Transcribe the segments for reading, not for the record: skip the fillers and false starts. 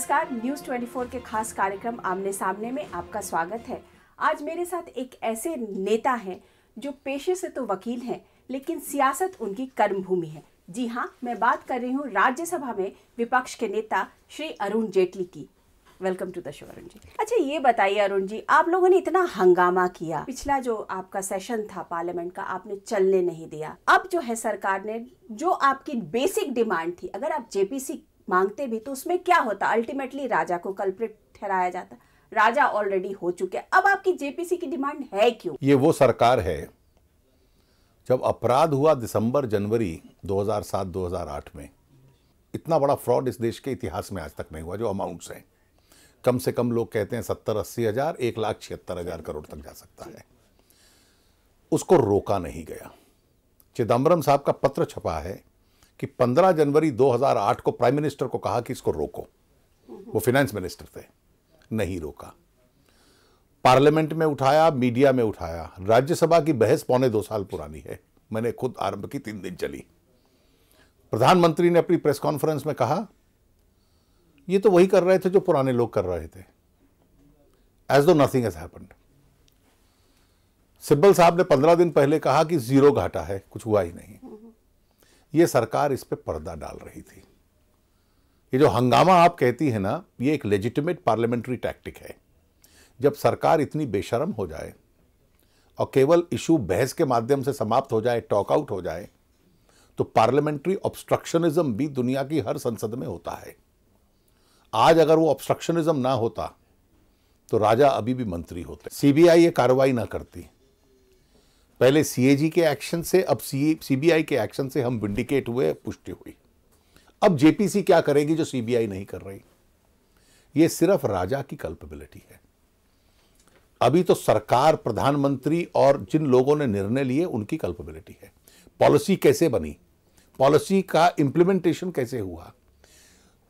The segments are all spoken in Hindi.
नमस्कार, न्यूज़ 24 के खास कार्यक्रम आमने सामने में आपका स्वागत है। आज मेरे साथ एक ऐसे नेता हैं जो पेशे से तो वकील हैं, लेकिन सियासत उनकी कर्मभूमि है। जी हाँ, मैं बात कर रही हूँ राज्यसभा में विपक्ष के नेता श्री अरुण जेटली की। Welcome to the show Arun ji. अच्छा ये बताइए अरुण जी, आप लोगों ने इतना हंगामा किया, पिछला जो आपका सेशन था पार्लियामेंट का आपने चलने नहीं दिया। अब जो है सरकार ने जो आपकी बेसिक डिमांड थी, अगर आप जेपीसी मांगते भी तो उसमें क्या होता, अल्टीमेटली राजा को कल्प्रिट ठहराया जाता। राजा ऑलरेडी हो चुके, अब आपकी जेपीसी की डिमांड है क्यों? ये वो सरकार है, जब अपराध हुआ दिसंबर जनवरी 2007-2008 में, इतना बड़ा फ्रॉड इस देश के इतिहास में आज तक नहीं हुआ। जो अमाउंट्स हैं, कम से कम लोग कहते हैं 70-80 हज़ार, 1,76,000 करोड़ तक जा सकता है। उसको रोका नहीं गया। चिदम्बरम साहब का पत्र छपा है कि 15 जनवरी 2008 को प्राइम मिनिस्टर को कहा कि इसको रोको। वो फाइनेंस मिनिस्टर थे, नहीं रोका। पार्लियामेंट में उठाया, मीडिया में उठाया। राज्यसभा की बहस 1.25 साल पुरानी है, मैंने खुद आरंभ की, 3 दिन चली। प्रधानमंत्री ने अपनी प्रेस कॉन्फ्रेंस में कहा ये तो वही कर रहे थे जो पुराने लोग कर रहे थे, एज दो नथिंग हैज हैपेंड। सिब्बल साहब ने 15 दिन पहले कहा कि 0 घाटा है, कुछ हुआ ही नहीं। ये सरकार इस पे पर्दा डाल रही थी। ये जो हंगामा आप कहती है ना, ये एक लेजिटिमेट पार्लियामेंट्री टैक्टिक है। जब सरकार इतनी बेशर्म हो जाए और केवल इशू बहस के माध्यम से समाप्त हो जाए, टॉक आउट हो जाए, तो पार्लियामेंट्री ऑब्स्ट्रक्शनिज्म भी दुनिया की हर संसद में होता है। आज अगर वो ऑब्स्ट्रक्शनिज्म ना होता तो राजा अभी भी मंत्री होते। सीबीआई ये कार्रवाई ना करती। पहले सीएजी के एक्शन से, अब सीबीआई के एक्शन से हम विंडिकेट हुए, पुष्टि हुई। अब जेपीसी क्या करेगी जो सीबीआई नहीं कर रही? ये सिर्फ राजा की कल्पेबिलिटी है। अभी तो सरकार, प्रधानमंत्री और जिन लोगों ने निर्णय लिए उनकी कल्पेबिलिटी है। पॉलिसी कैसे बनी, पॉलिसी का इंप्लीमेंटेशन कैसे हुआ,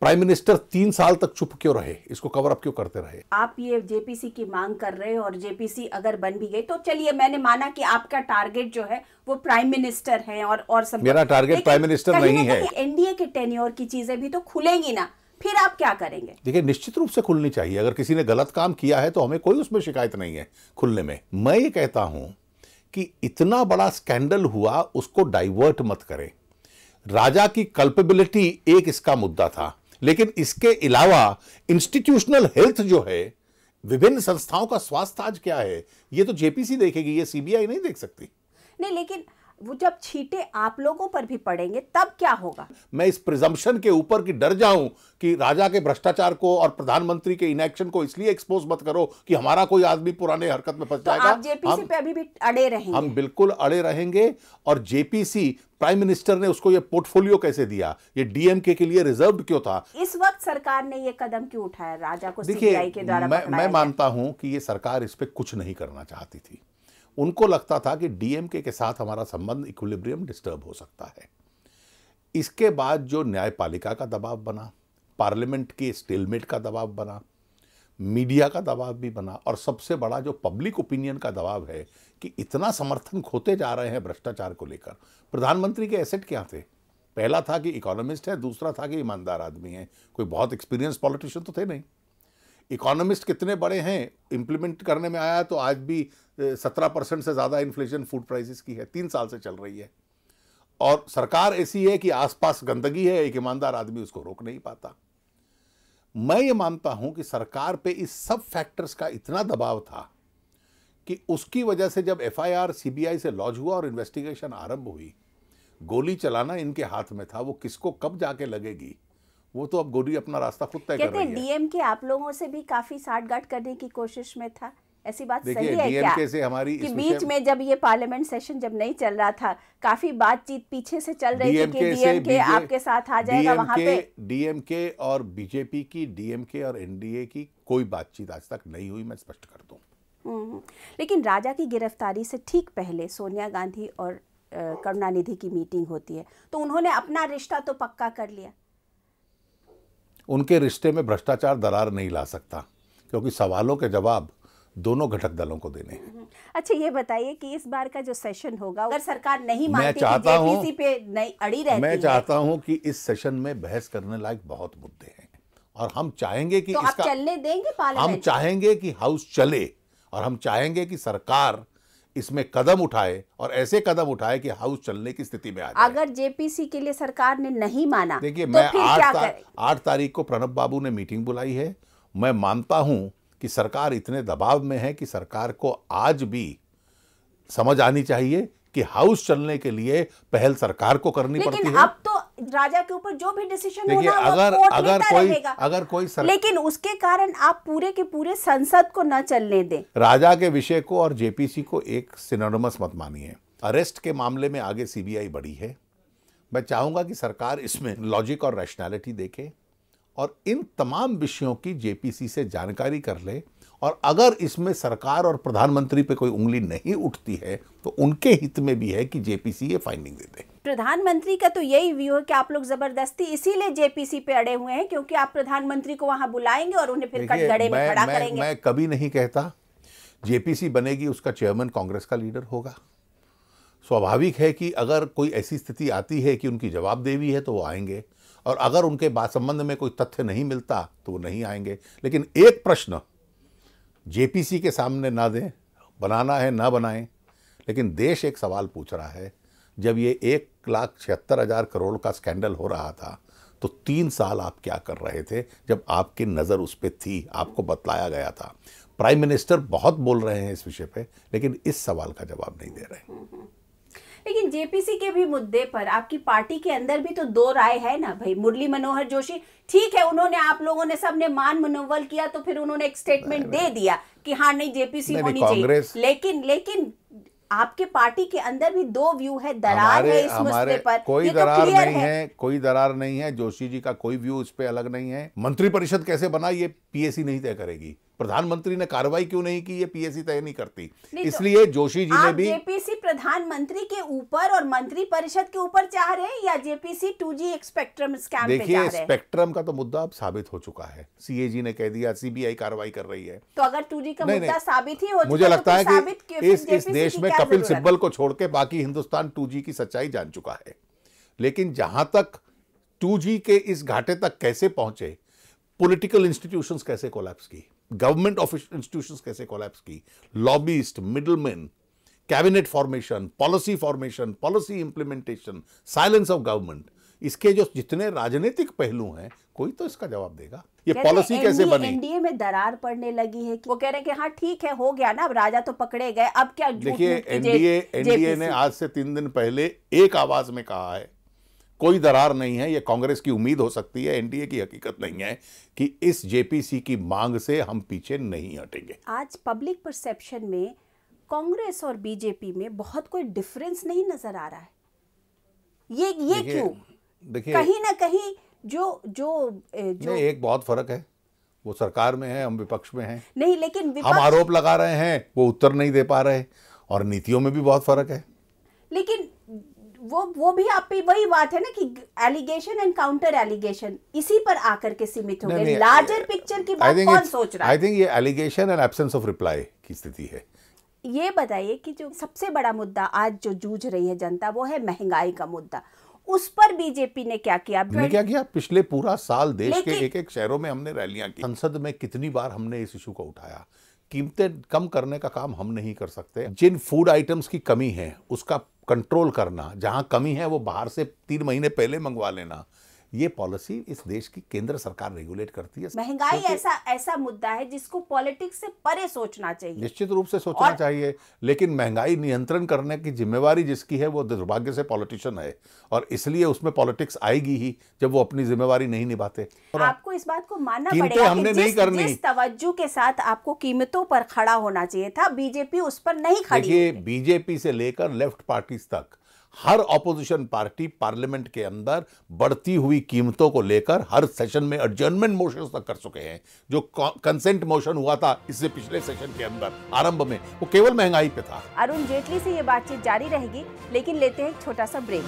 प्राइम मिनिस्टर 3 साल तक चुप क्यों रहे, इसको कवर अप क्यों करते रहे? आप ये जेपीसी की मांग कर रहे हो और जेपीसी अगर बन भी गई तो चलिए, मैंने माना कि आपका टारगेट जो है वो प्राइम मिनिस्टर है और सब। मेरा टारगेट प्राइम मिनिस्टर नहीं है। एनडीए के टेन्योर की चीजें भी तो खुलेंगी ना, फिर आप क्या करेंगे? देखिए, निश्चित रूप से खुलनी चाहिए। अगर किसी ने गलत काम किया है तो हमें कोई उसमें शिकायत नहीं है खुलने में। मैं ये कहता हूं कि इतना बड़ा स्कैंडल हुआ, उसको डाइवर्ट मत करें। राजा की कल्पेबिलिटी एक इसका मुद्दा था, लेकिन इसके अलावा इंस्टीट्यूशनल हेल्थ जो है, विभिन्न संस्थाओं का स्वास्थ्य आज क्या है, ये तो जेपीसी देखेगी, ये सीबीआई नहीं देख सकती। नहीं, लेकिन वो जब छींटे आप लोगों पर भी पड़ेंगे तब क्या होगा? मैं इस प्रिजम्पशन के ऊपर कि डर जाऊं कि राजा के भ्रष्टाचार को और प्रधानमंत्री के इनएक्शन को इसलिए एक्सपोज मत करो कि हमारा कोई आदमी पुराने हरकत में फंस जाएगा। आप जेपीसी पे अभी भी अड़े रहेंगे? हम बिल्कुल अड़े रहेंगे। और जेपीसी, प्राइम मिनिस्टर ने उसको ये पोर्टफोलियो कैसे दिया, ये डीएमके के लिए रिजर्व्ड क्यों था? इस वक्त सरकार ने ये कदम क्यों उठाया, राजा को सीबीआई के द्वारा? मैं मानता हूं कि ये सरकार इस पे कुछ नहीं करना चाहती थी। उनको लगता था कि डीएमके के साथ हमारा संबंध, इक्विलिब्रियम डिस्टर्ब हो सकता है। इसके बाद जो न्यायपालिका का दबाव बना, पार्लियामेंट के स्टेलमेट का दबाव बना, मीडिया का दबाव भी बना, और सबसे बड़ा जो पब्लिक ओपिनियन का दबाव है कि इतना समर्थन खोते जा रहे हैं भ्रष्टाचार को लेकर। प्रधानमंत्री के एसेट क्या थे? पहला था कि इकोनॉमिस्ट है, दूसरा था कि ईमानदार आदमी है। कोई बहुत एक्सपीरियंस पॉलिटिशियन तो थे नहीं। इकोनॉमिस्ट कितने बड़े हैं, इंप्लीमेंट करने में आया तो आज भी 17% से ज़्यादा इन्फ्लेशन फूड प्राइसेस की है, 3 साल से चल रही है। और सरकार ऐसी है कि आसपास गंदगी है, एक ईमानदार आदमी उसको रोक नहीं पाता। मैं ये मानता हूं कि सरकार पे इस सब फैक्टर्स का इतना दबाव था कि उसकी वजह से जब एफआईआर सीबीआई से लॉन्च हुआ और इन्वेस्टिगेशन आरंभ हुई, गोली चलाना इनके हाथ में था। वो किसको कब जाके लगेगी, वो तो अब गोली अपना रास्ता खुद तय कर रही है। डीएमके आप लोगों से भी काफी साठगांठ करने की कोशिश में था, ऐसी बात सही है डीएमके से हमारी कि बीच में जब ये पार्लियामेंट सेशन जब नहीं चल रहा था, काफी बातचीत पीछे से चल रही थी कि डीएमके आपके साथ आ जाएगा वहां पे? डीएमके और बीजेपी की, डीएमके और एनडीए की कोई बातचीत आज तक नहीं हुई, मैं स्पष्ट कर दूं। लेकिन राजा की गिरफ्तारी से ठीक पहले सोनिया गांधी और करुणानिधि की मीटिंग होती है, तो उन्होंने अपना रिश्ता तो पक्का कर लिया। उनके रिश्ते में भ्रष्टाचार दरार नहीं ला सकता, क्योंकि सवालों के जवाब दोनों घटक दलों को देने हैं। अच्छा ये बताइए कि इस बार का जो सेशन होगा, अगर सरकार नहीं मानती कि जेपीसी पे नहीं अड़ी रहती है, मैं चाहता हूं कि इस सेशन में बहस करने लायक बहुत मुद्दे हैं और हम चाहेंगे कि तो आप चलने देंगे पार्लियामेंट? हम चाहेंगे कि हाउस चले और हम चाहेंगे कि सरकार इसमें कदम उठाए और ऐसे कदम उठाए कि हाउस चलने की स्थिति में आ जाए। अगर जेपीसी के लिए सरकार ने नहीं माना, देखिए, तो मैं फिर क्या करें? 8 तारीख को प्रणब बाबू ने मीटिंग बुलाई है। मैं मानता हूं कि सरकार इतने दबाव में है कि सरकार को आज भी समझ आनी चाहिए कि हाउस चलने के लिए पहल सरकार को करनी पड़ती है। लेकिन अब तो राजा के ऊपर जो भी डिसीजन देखिए, होना वो कोर्ट लेता रहेगा। अगर कोई लेकिन उसके कारण आप पूरे के पूरे संसद को न चलने दें। राजा के विषय को और जेपीसी को एक सिनोनिमस मत मानिए। अरेस्ट के मामले में आगे सीबीआई बढ़ी है। मैं चाहूंगा कि सरकार इसमें लॉजिक और रैशनैलिटी देखे और इन तमाम विषयों की जेपीसी से जानकारी कर ले, और अगर इसमें सरकार और प्रधानमंत्री पे कोई उंगली नहीं उठती है तो उनके हित में भी है कि जेपीसी ये फाइंडिंग दे दे। प्रधानमंत्री का तो यही व्यू है कि आप लोग जबरदस्ती इसीलिए जेपीसी पे अड़े हुए हैं, क्योंकि आप प्रधानमंत्री को वहां बुलाएंगे और उन्हें फिर कटघरे में खड़ा करेंगे। मैं कभी नहीं कहता जेपीसी बनेगी उसका चेयरमैन कांग्रेस का लीडर होगा। स्वाभाविक है कि अगर कोई ऐसी स्थिति आती है कि उनकी जवाबदेही है तो वो आएंगे, और अगर उनके बात संबंध में कोई तथ्य नहीं मिलता तो वो नहीं आएंगे। लेकिन एक प्रश्न जेपीसी के सामने ना दें, बनाना है ना बनाएं, लेकिन देश एक सवाल पूछ रहा है। जब ये 1,76,000 करोड़ का स्कैंडल हो रहा था तो 3 साल आप क्या कर रहे थे जब आपकी नज़र उस पर थी, आपको बतलाया गया था। प्राइम मिनिस्टर बहुत बोल रहे हैं इस विषय पे, लेकिन इस सवाल का जवाब नहीं दे रहे। लेकिन जेपीसी के भी मुद्दे पर आपकी पार्टी के अंदर भी तो दो राय है ना भाई। मुरली मनोहर जोशी, ठीक है, उन्होंने, आप लोगों ने सबने मान मनोबल किया तो फिर उन्होंने एक स्टेटमेंट दे दिया कि हाँ नहीं जेपीसी होनी चाहिए। लेकिन आपके पार्टी के अंदर भी दो व्यू है, दरार है इस मसले पर। कोई दरार नहीं है, कोई दरार नहीं है। जोशी जी का कोई व्यू इस पे अलग नहीं है। मंत्रिपरिषद कैसे बना ये पीएसी नहीं तय करेगी। प्रधानमंत्री ने कार्रवाई क्यों नहीं की ये पीएसी तय नहीं करती। इसलिए जोशी जी ने भी जेपीसी प्रधानमंत्री के ऊपर और मंत्रिपरिषद के ऊपर चाह रहे हैं या जेपीसी 2G स्पेक्ट्रम स्कैम पे चाह रहे हैं? देखिए, स्पेक्ट्रम का तो मुद्दा अब साबित हो चुका है। सीएजी ने कह दिया, सीबीआई कार्रवाई कर रही है। तो अगर 2G का मुद्दा साबित ही हो, मुझे लगता है कि इस देश में कपिल जरूरत? सिब्बल को छोड़ के बाकी हिंदुस्तान 2G की सच्चाई जान चुका है। लेकिन जहां तक 2G के इस घाटे तक कैसे पहुंचे, पॉलिटिकल इंस्टीट्यूशंस कैसे कोलैप्स की, गवर्नमेंट ऑफिशियल इंस्टीट्यूशंस कैसे कोलैप्स की, lobbyist, middleman, cabinet formation, policy implementation, silence of government, इसके जो जितने राजनीतिक पहलू हैं, कोई तो इसका जवाब देगा। ये पॉलिसी कैसे बनी? एनडीए में दरार पड़ने लगी है। वो कह रहे हैं कि हाँ ठीक है, हो गया ना, अब राजा तो पकड़े गए, अब क्या? देखिए, एनडीए ने आज से 3 दिन पहले एक आवाज में कहा है कोई दरार नहीं है। ये कांग्रेस की उम्मीद हो सकती है, एनडीए की हकीकत नहीं है कि इस जेपीसी की मांग से हम पीछे नहीं हटेंगे। आज पब्लिक परसेप्शन में कांग्रेस और बीजेपी में बहुत कोई डिफरेंस नहीं नजर आ रहा है। ये क्यों? देखिए, कहीं ना कहीं जो एक बहुत फर्क है। वो सरकार में है, हम विपक्ष में हैं। नहीं, लेकिन हम आरोप लगा रहे हैं, वो उत्तर नहीं दे पा रहे, और नीतियों में भी बहुत फर्क है। लेकिन वो भी आप पे वही बात है ना कि एलिगेशन एंड काउंटर एलिगेशन, इसी पर आकर के सीमित हो गए। लार्जर पिक्चर की बात कौन सोच रहा है? आई थिंक ये allegation and absence of reply की स्थिति है। ये बताइए कि जो सबसे बड़ा मुद्दा आज जो जूझ रही है जनता, वो है महंगाई का मुद्दा। उस पर बीजेपी ने क्या किया? क्या किया? पिछले पूरा साल देश के एक शहरों में हमने रैलियां की। संसद में कितनी बार हमने इस इशू को उठाया। कीमतें कम करने का काम हम नहीं कर सकते। जिन फूड आइटम्स की कमी है उसका कंट्रोल करना, जहां कमी है वो बाहर से 3 महीने पहले मंगवा लेना, ये पॉलिसी इस देश की केंद्र सरकार रेगुलेट करती है। महंगाई ऐसा मुद्दा है जिसको पॉलिटिक्स से परे सोचना चाहिए। निश्चित रूप से सोचना चाहिए, लेकिन महंगाई नियंत्रण करने की जिम्मेवारी जिसकी है वो दुर्भाग्य से पॉलिटिशियन है, और इसलिए उसमें पॉलिटिक्स आएगी ही जब वो अपनी जिम्मेवारी नहीं निभाते। आपको इस बात को मानना पड़ेगा हमने नहीं करनी। जिस तवज्जो के साथ आपको कीमतों पर खड़ा होना चाहिए था, बीजेपी उस पर नहीं खड़ी। देखिए, बीजेपी से लेकर लेफ्ट पार्टीज तक हर ऑपोजिशन पार्टी पार्लियामेंट के अंदर बढ़ती हुई कीमतों को लेकर हर सेशन में एडजर्नमेंट मोशन तक कर चुके हैं। जो कंसेंट मोशन हुआ था इससे पिछले सेशन के अंदर आरंभ में, वो केवल महंगाई पे था। अरुण जेटली से ये बातचीत जारी रहेगी, लेकिन लेते हैं एक छोटा सा ब्रेक।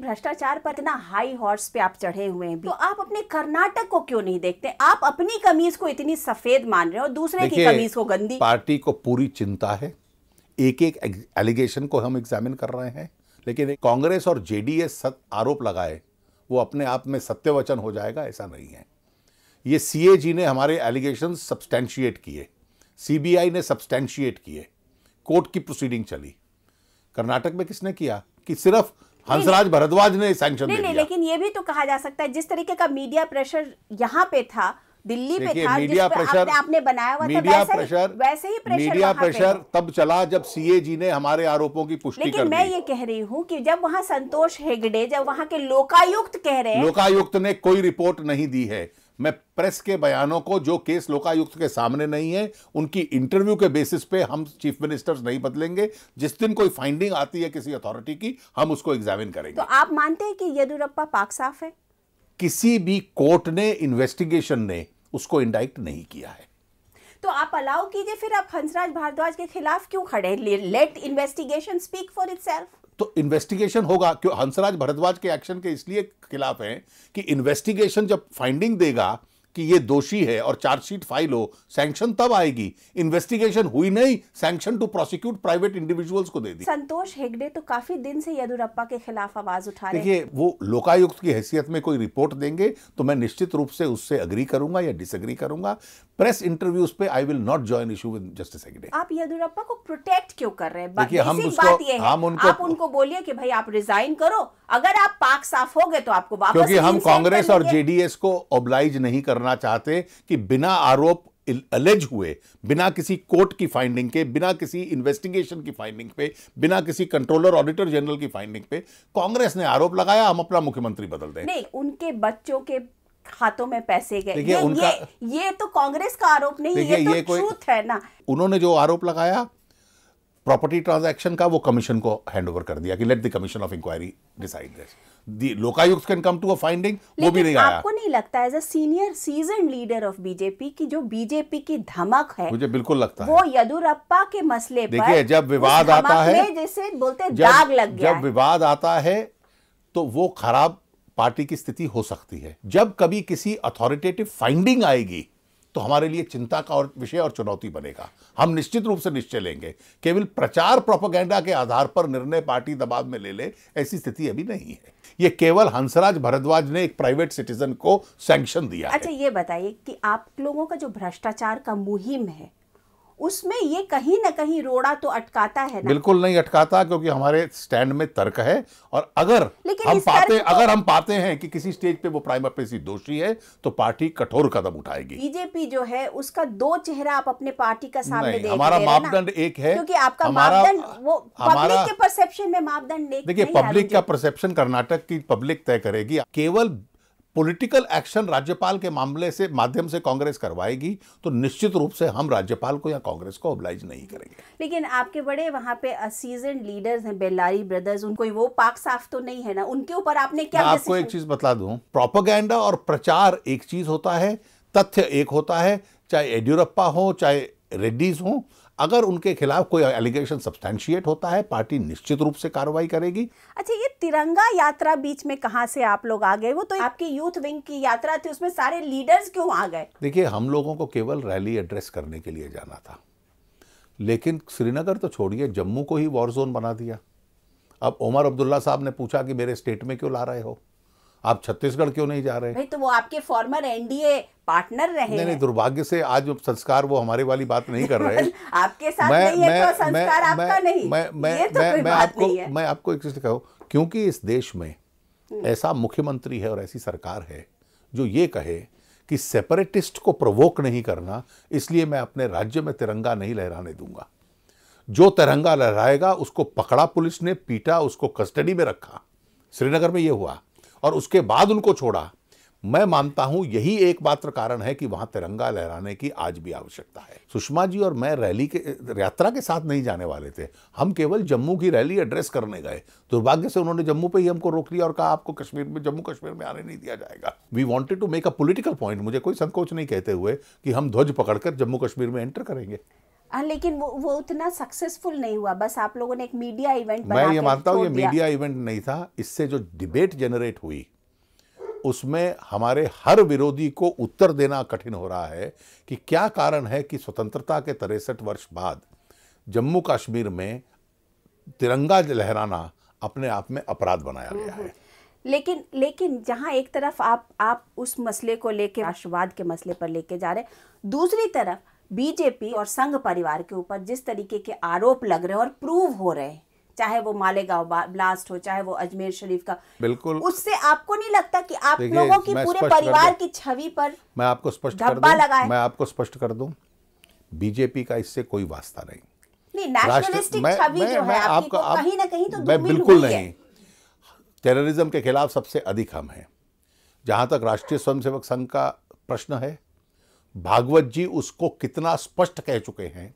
भ्रष्टाचार पर इतना हाई हॉर्स पे आप चढ़े हुए हैं, तो आप अपने कर्नाटक को क्यों नहीं देखते? आप अपनी कमीज को इतनी सफेद मान रहे हो, दूसरे की कमीज को गंदी। पार्टी को पूरी चिंता है, एक एक एलिगेशन को हम एग्जामिन कर रहे हैं, लेकिन कांग्रेस और जेडीएस आरोप लगाए वो अपने आप में सत्यवचन हो जाएगा ऐसा नहीं है। ये सीएजी ने हमारे एलिगेशन सब्सटेंशिएट किए, सीबीआई ने सब्सटेंशिएट किए, कोर्ट की प्रोसीडिंग चली। कर्नाटक में किसने किया? कि सिर्फ हंसराज भारद्वाज ने सैंक्शन दे दिया। लेकिन ये भी तो कहा जा सकता है जिस तरीके का मीडिया प्रेशर यहाँ पे था, दिल्ली पे था, मीडिया प्रेशर आपने बनाया हुआ था, वैसे ही प्रेशर मीडिया प्रेशर तब चला जब सीएजी ने हमारे आरोपों की पुष्टि कर दी। लेकिन मैं ये कह रही हूँ कि जब वहाँ संतोष हेगड़े, जब वहाँ के लोकायुक्त कह रहे हैं, लोकायुक्त ने कोई रिपोर्ट नहीं दी है। मैं प्रेस के बयानों को, जो केस लोकायुक्त के सामने नहीं है, उनकी इंटरव्यू के बेसिस पे हम चीफ मिनिस्टर्स नहीं बदलेंगे। जिस दिन कोई फाइंडिंग आती है किसी अथॉरिटी की, हम उसको एग्जामिन करेंगे। तो आप मानते हैं कि येदियुरप्पा पाक साफ है? किसी भी कोर्ट ने, इन्वेस्टिगेशन ने उसको इंडाइक्ट नहीं किया है। तो आप अलाउ कीजिए, फिर आप हंसराज भारद्वाज के खिलाफ क्यों खड़े? Let investigation speak for itself. तो इन्वेस्टिगेशन होगा क्यों? हंसराज भारद्वाज के एक्शन के इसलिए खिलाफ हैं कि इन्वेस्टिगेशन जब फाइंडिंग देगा कि ये दोषी है और चार्जशीट फाइल हो, सैंक्शन तब आएगी। इन्वेस्टिगेशन हुई नहीं, sanction to prosecute private individuals को दे दी। संतोष हेगड़े तो काफी दिन से येदियुरप्पा के खिलाफ आवाज उठा रहे हैं। देखिए, वो लोकायुक्त की हैसियत में कोई रिपोर्ट देंगे तो मैं निश्चित रूप से उससे अग्री करूंगा या डिसएग्री करूंगा। प्रेस इंटरव्यूज पे I will not join issue with justice Hegde. आप येदियुरप्पा को प्रोटेक्ट क्यों कर रहे हैं? देखिए, हम आप उनको बोलिए कि भाई आप रिजाइन करो, अगर आप पाक साफ हो गए तो आपको वापस, क्योंकि हम कांग्रेस और जेडीएस को ऑब्लाइज नहीं करना चाहते कि बिना आरोप अलेज हुए, बिना किसी कोर्ट की फाइंडिंग के, बिना किसी इन्वेस्टिगेशन की फाइंडिंग पे, बिना किसी कंट्रोलर ऑडिटर जनरल की फाइंडिंग पे कांग्रेस ने आरोप लगाया हम अपना मुख्यमंत्री बदल दें। नहीं, उनके बच्चों के खातों में पैसे गए, ये तो कांग्रेस का आरोप नहीं है, ये तो ट्रूथ है ना। उन्होंने जो आरोप लगाया प्रॉपर्टी ट्रांजैक्शन का, वो कमीशन को हैंडओवर कर दिया कि let the commission of inquiry decide this. The Lokayukta can come to a finding, वो भी नहीं आया। आपको नहीं लगता as a senior season leader of BJP की जो बीजेपी की धमक है? मुझे बिल्कुल लगता है वो येदियुरप्पा के मसले पर, देखिए, जब विवाद आता है, जैसे बोलते दाग लग गया, जब विवाद आता है तो वो खराब पार्टी की स्थिति हो सकती है। जब कभी किसी अथॉरिटेटिव फाइंडिंग आएगी तो हमारे लिए चिंता का और विषय और चुनौती बनेगा। हम निश्चित रूप से निश्चय लेंगे। केवल प्रचार प्रोपेगेंडा के आधार पर निर्णय पार्टी दबाव में ले ले, ऐसी स्थिति अभी नहीं है। ये केवल हंसराज भारद्वाज ने एक प्राइवेट सिटीजन को सैंक्शन दिया है। अच्छा, ये बताइए कि आप लोगों का जो भ्रष्टाचार का मुहिम है उसमें ये कहीं ना कहीं रोड़ा तो अटकाता है ना? बिल्कुल नहीं अटकाता, क्योंकि हमारे स्टैंड में तर्क है। और अगर हम पाते हैं कि किसी स्टेज पे वो प्राइमा फेसी दोषी है तो पार्टी कठोर कदम उठाएगी। बीजेपी जो है उसका दो चेहरा आप अपने पार्टी का सामने देख रहे हैं। हमारा मापदंड एक है, क्योंकि आपका मापदंड वो पब्लिक के परसेप्शन में मापदंड एक। देखिए, पब्लिक का परसेप्शन कर्नाटक की पब्लिक तय करेगी। केवल पॉलिटिकल एक्शन राज्यपाल के मामले से माध्यम से कांग्रेस करवाएगी तो निश्चित रूप से हम राज्यपाल को या कांग्रेस को ऑब्लाइज नहीं करेंगे। लेकिन आपके बड़े वहां पे सीजन लीडर्स हैं, बेल्लारी ब्रदर्स, उनको वो पाक साफ तो नहीं है ना? उनके ऊपर आपने क्या? मैं आपको एक चीज बता दूं, प्रोपेगेंडा और प्रचार एक चीज होता है, तथ्य एक होता है। चाहे येदियुरप्पा हो, चाहे रेड्डीज हो, अगर उनके खिलाफ कोई एलिगेशन सब्सटेंशिएट होता है, पार्टी निश्चित रूप से कार्रवाई करेगी। अच्छा, ये तिरंगा यात्रा बीच में कहां से आप लोग आ गए? वो तो आपकी यूथ विंग की यात्रा थी, उसमें सारे लीडर्स क्यों आ गए? देखिए, हम लोगों को केवल रैली एड्रेस करने के लिए जाना था, लेकिन श्रीनगर तो छोड़िए, जम्मू को ही वॉर जोन बना दिया। अब ओमर अब्दुल्ला साहब ने पूछा कि मेरे स्टेट में क्यों ला रहे हो, आप छत्तीसगढ़ क्यों नहीं जा रहे? भाई, तो वो आपके फॉर्मर एनडीए पार्टनर रहे। नहीं, दुर्भाग्य से आज संस्कार वो हमारे वाली बात नहीं कर रहे। आपके साथ नहीं है तो संस्कार आपका नहीं। मैं आपको एक चीज कहूं, क्योंकि इस देश में ऐसा मुख्यमंत्री है और ऐसी सरकार है जो ये कहे कि सेपरेटिस्ट को प्रोवोक नहीं करना, इसलिए मैं अपने राज्य में तिरंगा नहीं लहराने दूंगा। जो तिरंगा लहराएगा उसको पकड़ा पुलिस ने, पीटा, उसको कस्टडी में रखा। श्रीनगर में ये हुआ और उसके बाद उनको छोड़ा। मैं मानता हूं यही एकमात्र कारण है कि वहां तिरंगा लहराने की आज भी आवश्यकता है। सुषमा जी और मैं रैली के यात्रा के साथ नहीं जाने वाले थे, हम केवल जम्मू की रैली एड्रेस करने गए। दुर्भाग्य से उन्होंने जम्मू पे ही हमको रोक लिया और कहा आपको कश्मीर में, जम्मू कश्मीर में आने नहीं दिया जाएगा। We wanted to make a political point. मुझे कोई संकोच नहीं कहते हुए कि हम ध्वज पकड़कर जम्मू कश्मीर में एंटर करेंगे। हाँ, लेकिन वो उतना सक्सेसफुल नहीं हुआ, बस आप लोगों ने एक मीडिया इवेंट बना मैं के ये मानता हूँ छोड़ ये दिया। मीडिया इवेंट नहीं था, इससे जो डिबेट जनरेट हुई उसमें हमारे हर विरोधी को उत्तर देना कठिन हो रहा है कि क्या कारण है कि स्वतंत्रता के 63 वर्ष बाद जम्मू कश्मीर में तिरंगा लहराना अपने आप में अपराध बनाया गया है। लेकिन जहां एक तरफ आप उस मसले को लेके राष्ट्रवाद के मसले पर लेके जा रहे हैं, दूसरी तरफ बीजेपी और संघ परिवार के ऊपर जिस तरीके के आरोप लग रहे हैं और प्रूव हो रहे हैं, चाहे वो मालेगांव ब्लास्ट हो, चाहे वो अजमेर शरीफ का, बिल्कुल, उससे आपको नहीं लगता कि आप लोगों की पूरे परिवार की छवि पर मैं आपको स्पष्ट कर दूं, बीजेपी का इससे कोई वास्ता नहीं। नेशनलिस्टिक छवि जो है आपकी, कहीं ना कहीं तो बिल्कुल नहीं। टेररिज्म के खिलाफ सबसे अधिक हम हैं। जहां तक राष्ट्रीय स्वयंसेवक संघ का प्रश्न है, भागवत जी उसको कितना स्पष्ट कह चुके हैं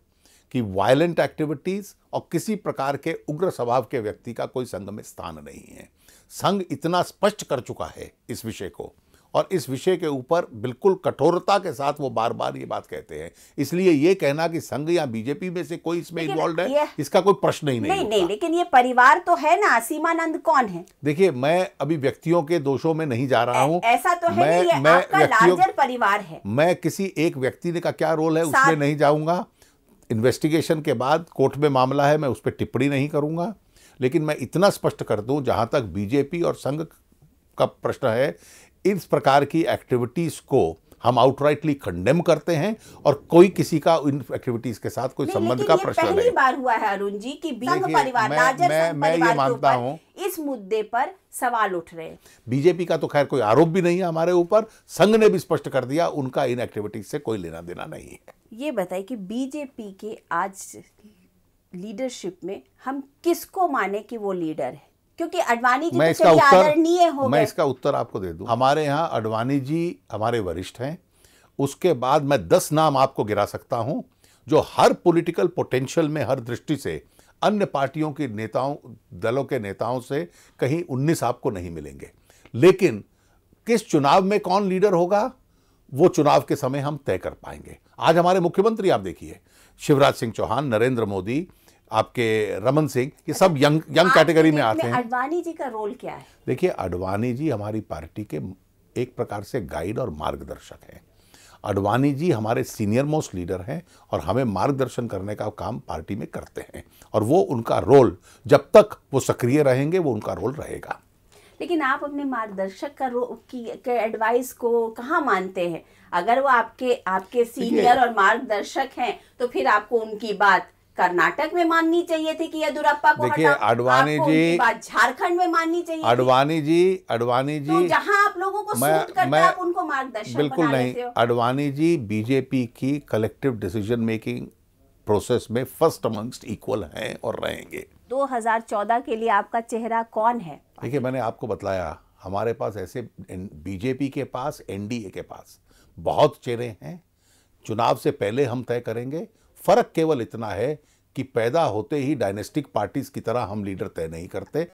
कि वायलेंट एक्टिविटीज और किसी प्रकार के उग्र स्वभाव के व्यक्ति का कोई संघ में स्थान नहीं है। संघ इतना स्पष्ट कर चुका है इस विषय को, और इस विषय के ऊपर बिल्कुल कठोरता के साथ वो बार बार ये बात कहते हैं। इसलिए ये कहना कि संघ या बीजेपी में से कोई इसमें इन्वॉल्व है, इसका कोई प्रश्न ही नहीं। लेकिन ये परिवार तो है ना। सीमानंद कौन है? देखिए, मैं अभी व्यक्तियों के दोषों में नहीं जा रहा हूं। ऐसा तो है नहीं, ये आपका लार्जर परिवार है। मैं किसी एक व्यक्ति ने का क्या रोल है उसमें नहीं जाऊंगा। इन्वेस्टिगेशन के बाद कोर्ट में मामला है, मैं उस पर टिप्पणी नहीं करूंगा। लेकिन मैं इतना स्पष्ट कर दूं, जहां तक बीजेपी और संघ का प्रश्न है, इस प्रकार की एक्टिविटीज को हम आउटराइटली कंडेम करते हैं और कोई किसी का इन एक्टिविटीज के साथ कोई संबंध का प्रश्न नहीं। पहली बार हुआ है अरुण जी कि संघ परिवार, मैं ये मानता हूं इस मुद्दे पर सवाल उठ रहे हैं। बीजेपी का तो खैर कोई आरोप भी नहीं है हमारे ऊपर। संघ ने भी स्पष्ट कर दिया उनका इन एक्टिविटीज से कोई लेना देना नहीं है। ये बताइए कि बीजेपी के आज लीडरशिप में हम किसको माने कि वो लीडर है? क्योंकि आडवाणी जी तो चलिए आदरणीय हो गए। मैं इसका उत्तर आपको दे दूं। हमारे यहाँ आडवाणी जी हमारे वरिष्ठ हैं। उसके बाद मैं 10 नाम आपको गिरा सकता हूं जो हर पॉलिटिकल पोटेंशियल में, हर दृष्टि से अन्य पार्टियों के नेताओं, दलों के नेताओं से कहीं 19 आपको नहीं मिलेंगे। लेकिन किस चुनाव में कौन लीडर होगा वो चुनाव के समय हम तय कर पाएंगे। आज हमारे मुख्यमंत्री आप देखिए, शिवराज सिंह चौहान, नरेंद्र मोदी, आपके रमन सिंह, ये सब यंग कैटेगरी में आते हैं। आडवाणी जी का रोल क्या है? देखिए, आडवाणी जी हमारी पार्टी के एक प्रकार से गाइड और मार्गदर्शक हैं। आडवाणी जी हमारे सीनियर मोस्ट लीडर हैं और हमें मार्गदर्शन करने का काम पार्टी में करते हैं, और वो उनका रोल जब तक वो सक्रिय रहेंगे वो उनका रोल रहेगा। लेकिन आप अपने मार्गदर्शक का एडवाइस को कहाँ मानते हैं? अगर वो आपके सीनियर और मार्गदर्शक हैं तो फिर आपको उनकी बात कर्नाटक में माननी चाहिए थी कि येदियुरप्पा को देखिए, आडवाणी जी बात झारखंड में माननी चाहिए। आडवाणी जी तो जहां आप लोगों को सूट करता है आप उनको मार्गदर्शक बिल्कुल बना नहीं। लेते हो। आडवाणी जी बीजेपी की कलेक्टिव डिसीजन मेकिंग प्रोसेस में फर्स्ट अमंगस्ट इक्वल हैं और रहेंगे। 2014 के लिए आपका चेहरा कौन है? देखिए, मैंने आपको बताया, हमारे पास ऐसे बीजेपी के पास, एनडीए के पास बहुत चेहरे हैं। चुनाव से पहले हम तय करेंगे। फर्क केवल इतना है कि पैदा होते ही डायनेस्टिक पार्टीज की तरह हम लीडर तय नहीं करते।